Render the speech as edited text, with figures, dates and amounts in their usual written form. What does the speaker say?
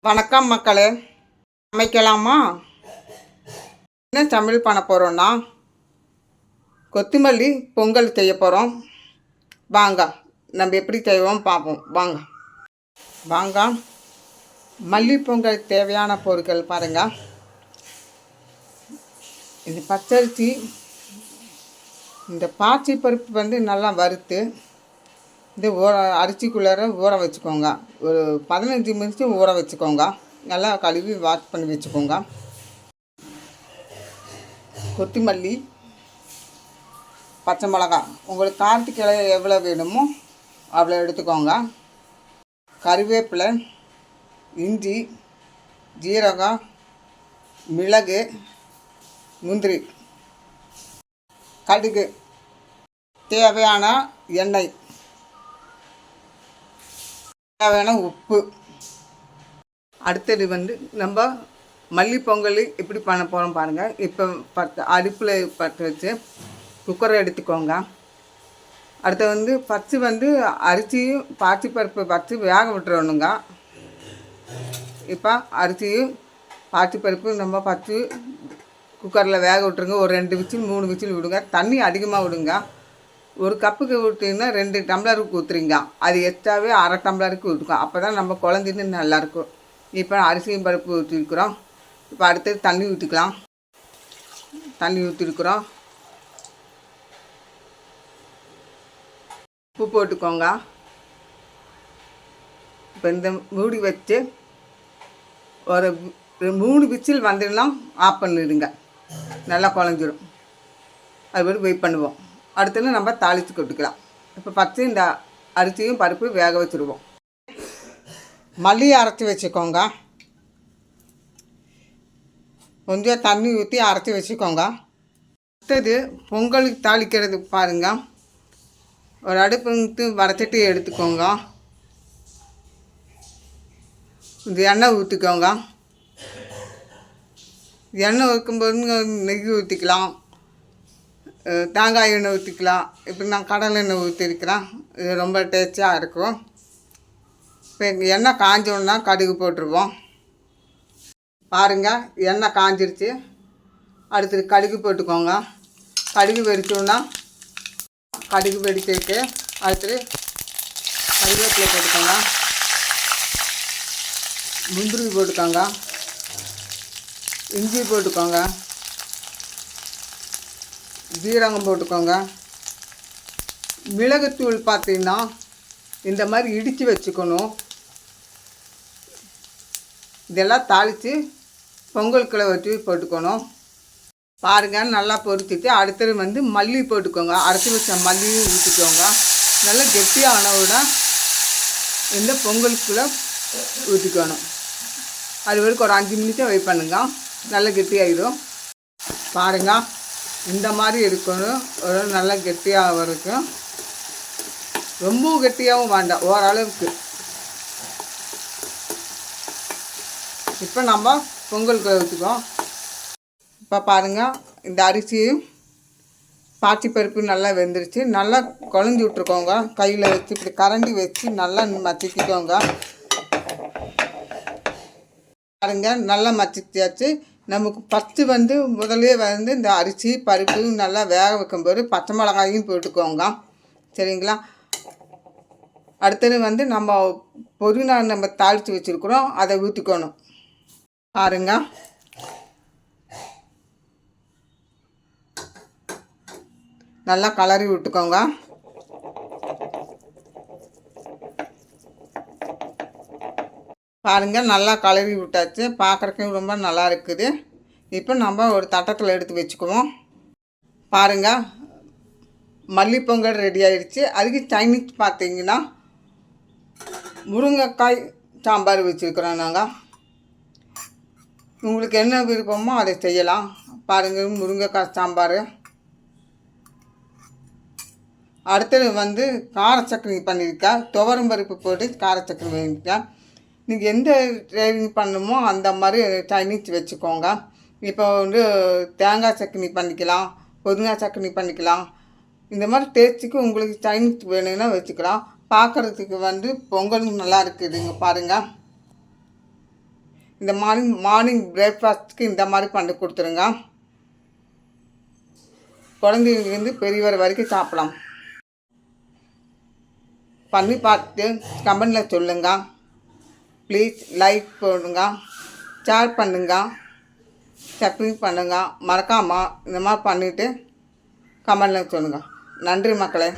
வணக்கம் மக்களே. சமைக்கலாமா? என்ன சமையல் பண்ண போகிறோன்னா கொத்தமல்லி பொங்கல் செய்ய போகிறோம். வாங்க நம்ம எப்படி செய்வோம் பார்ப்போம். வாங்க மல்லி பொங்கல் தேவையான பொருட்கள் பாருங்கள். இது பச்சரிசி, இந்த பாச்சி பருப்பு நல்லா வறுத்து இது அரிசிக்குள்ளார ஊற வச்சுக்கோங்க. ஒரு 15 நிமிஷம் ஊற வச்சுக்கோங்க. நல்லா கழுவி வாஷ் பண்ணி வச்சுக்கோங்க. கொத்தமல்லி, பச்சை மிளகாய் உங்களுக்கு காரத்துக்கு எவ்வளோ வேணுமோ அவ்வளோ எடுத்துக்கோங்க. கருவேப்பிலை, இஞ்சி, ஜீரகம், மிளகு, முந்திரி, கடுகு, தேவையான எண்ணெய், தேவையான உப்பு. அடுத்தது நம்ம மல்லி பொங்கல் எப்படி பண்ண போகிறோம் பாருங்கள். இப்போ அடுப்பில் பற்ற வச்சு குக்கரை எடுத்துக்கோங்க. அடுத்து ஃபஸ்ட்டு அரிசியும் பாசி பருப்பு வச்சு வேக விட்டுறணுங்க. இப்போ அரிசியும் பாசி பருப்பு நம்ம ஃபஸ்ட்டு குக்கரில் வேக விட்டுருங்க. ஒரு 2 விசில் 3 விசில் விடுங்க. தண்ணி அதிகமாக விடுங்க. ஒரு கப்புக்கு விட்டிங்கன்னா 2 டம்ளருக்கு ஊற்றுறீங்க. அது எக்ஸ்ட்ராவே 1/2 டம்ளருக்கு ஊற்றுக்கும். அப்போ தான் நம்ம குழந்தைன்னு நல்லாயிருக்கும். இப்போ அரிசியும் பருப்பு ஊற்றிருக்கிறோம். இப்போ அடுத்தது தண்ணி ஊற்றிக்கலாம். தண்ணி ஊற்றிருக்கிறோம். உப்பு போட்டுக்கோங்க. இப்போ இந்த மூடி வச்சு ஒரு 3 விசில் வந்துன்னா ஆஃப் பண்ணிடுங்க. நல்லா குழஞ்சிரும். அது வெயிட் பண்ணுவோம். அடுத்தது நம்ம தாளித்து கொட்டிக்கலாம். இப்போ ஃபஸ்ட்டு இந்த அரிசியும் பருப்பு வேக வச்சுருவோம். மல்லியை அரைச்சி வச்சுக்கோங்க. கொஞ்சம் தண்ணி ஊற்றி அரைச்சி வச்சுக்கோங்க. அடுத்தது பொங்கலுக்கு தாளிக்கிறது பாருங்கள். ஒரு அடுப்பு வரைச்சிட்டு எடுத்துக்கோங்க. இந்த எண்ணெய் ஊற்றிக்கோங்க. எண்ணெய் வைக்கும்போது நெய் ஊற்றிக்கலாம், தேங்காய் எண்ணெய் ஊற்றிக்கலாம். இப்போ நான் கடலை எண்ணெய் ஊற்றிருக்கிறேன். இது ரொம்ப டேஸ்டியாக இருக்கும். இப்போ எண்ணெய் காஞ்சோன்னா கடுகு போட்டுருவோம். பாருங்கள், எண்ணெய் காஞ்சிருச்சு. அடுத்தது கடுகு போட்டுக்கோங்க. கடுகு வெடிச்சோன்னா கடுகு வெடிச்சிருக்கு. அடுத்தது கருவேப்பிலை போட்டுக்கோங்க. முந்திரி போட்டுக்கோங்க. இஞ்சி போட்டுக்கோங்க. ஜீரகம் போட்டுக்கோங்க. மிளகுத்தூள் பார்த்தீங்கன்னா இந்த மாதிரி இடித்து வச்சுக்கணும். இதெல்லாம் தாளித்து பொங்கலுக்குள்ள வச்சு போட்டுக்கணும். பாருங்கள், நல்லா பொரிச்சிட்டு அடுத்தது மல்லி போட்டுக்கோங்க. அரைச்சி வச்ச மல்லியும் ஊற்றிக்கோங்க. நல்லா கெட்டியானவுட இந்த பொங்கலுக்குள்ளே ஊற்றிக்கணும். அது வரைக்கும் ஒரு 5 நிமிஷம் வெயிட் பண்ணுங்க. நல்லா கெட்டியாகிடும். பாருங்கள், இந்த மாதிரி இருக்கணும். ஒரு நல்லா கெட்டியாக இருக்கும். ரொம்ப கெட்டியாகவும் வேண்டாம், ஓரளவுக்கு. இப்போ நம்ம பொங்கலுக்கு ஊற்றிக்கோம். இப்போ பாருங்கள், இந்த அரிசியும் பாசி பருப்பு நல்லா வெந்துருச்சு. நல்லா குழஞ்சி விட்ருக்கோங்க. கையில் வச்சு இப்படி கரண்டி வச்சு நல்லா மச்சிக்கோங்க. பாருங்கள், நல்லா மச்சிச்சாச்சு. நமக்கு ஃபஸ்ட்டு முதலே இந்த அரிசி பருப்பு நல்லா வேக வைக்கும்போது பச்சை மிளகாயும் போட்டுக்கோங்க. சரிங்களா? அடுத்தது நம்ம புதினா நம்ம தாளித்து வச்சுருக்குறோம், அதை ஊற்றிக்கணும். பாருங்க, நல்லா கலரி விட்டுக்கோங்க. பாருங்கள், நல்லா கலரி விட்டாச்சு. பார்க்குறக்கும் ரொம்ப நல்லா இருக்குது. இப்போ நம்ம ஒரு தட்டத்தில் எடுத்து வச்சுக்குவோம். பாருங்கள், மல்லி பொங்கல் ரெடி ஆகிடுச்சு. அதுக்கு சைனீஸ் பார்த்தீங்கன்னா முருங்கைக்காய் சாம்பார் வச்சுருக்குறோம் நாங்கள். உங்களுக்கு என்ன விருப்பமோ அதை செய்யலாம். பாருங்கள், முருங்கைக்காய் சாம்பார். அடுத்தது கார சட்னி பண்ணியிருக்கேன். துவரம் பருப்பு போட்டு கார சட்னி பண்ணியிருக்கேன். நீங்கள் எந்த ட்ரைவிங் பண்ணணுமோ அந்த மாதிரி சைனீஸ் வச்சுக்கோங்க. இப்போ தேங்காய் சட்னி பண்ணிக்கலாம், புதினா சட்னி பண்ணிக்கலாம். இந்த மாதிரி டேஸ்ட்டுக்கு உங்களுக்கு சைனீஸ் வேணும்னா வச்சுக்கலாம். பார்க்குறதுக்கு பொங்கல் நல்லா இருக்குதுங்க. பாருங்கள், இந்த மார்னிங் பிரேக்ஃபாஸ்ட்டுக்கு இந்த மாதிரி பண்ணி கொடுத்துருங்க. குழந்தைங்கலேருந்து பெரியவர் வரைக்கும் சாப்பிடலாம். பண்ணி பார்த்துட்டு கமெண்டில் சொல்லுங்க. ப்ளீஸ் லைக் போடுங்க, ஷேர் பண்ணுங்க, சப்ஸ்கிரைப் பண்ணுங்க. மறக்காமல் இந்த மாதிரி பண்ணிவிட்டு கமெண்டில் சொல்லுங்கள். நன்றி மக்களே.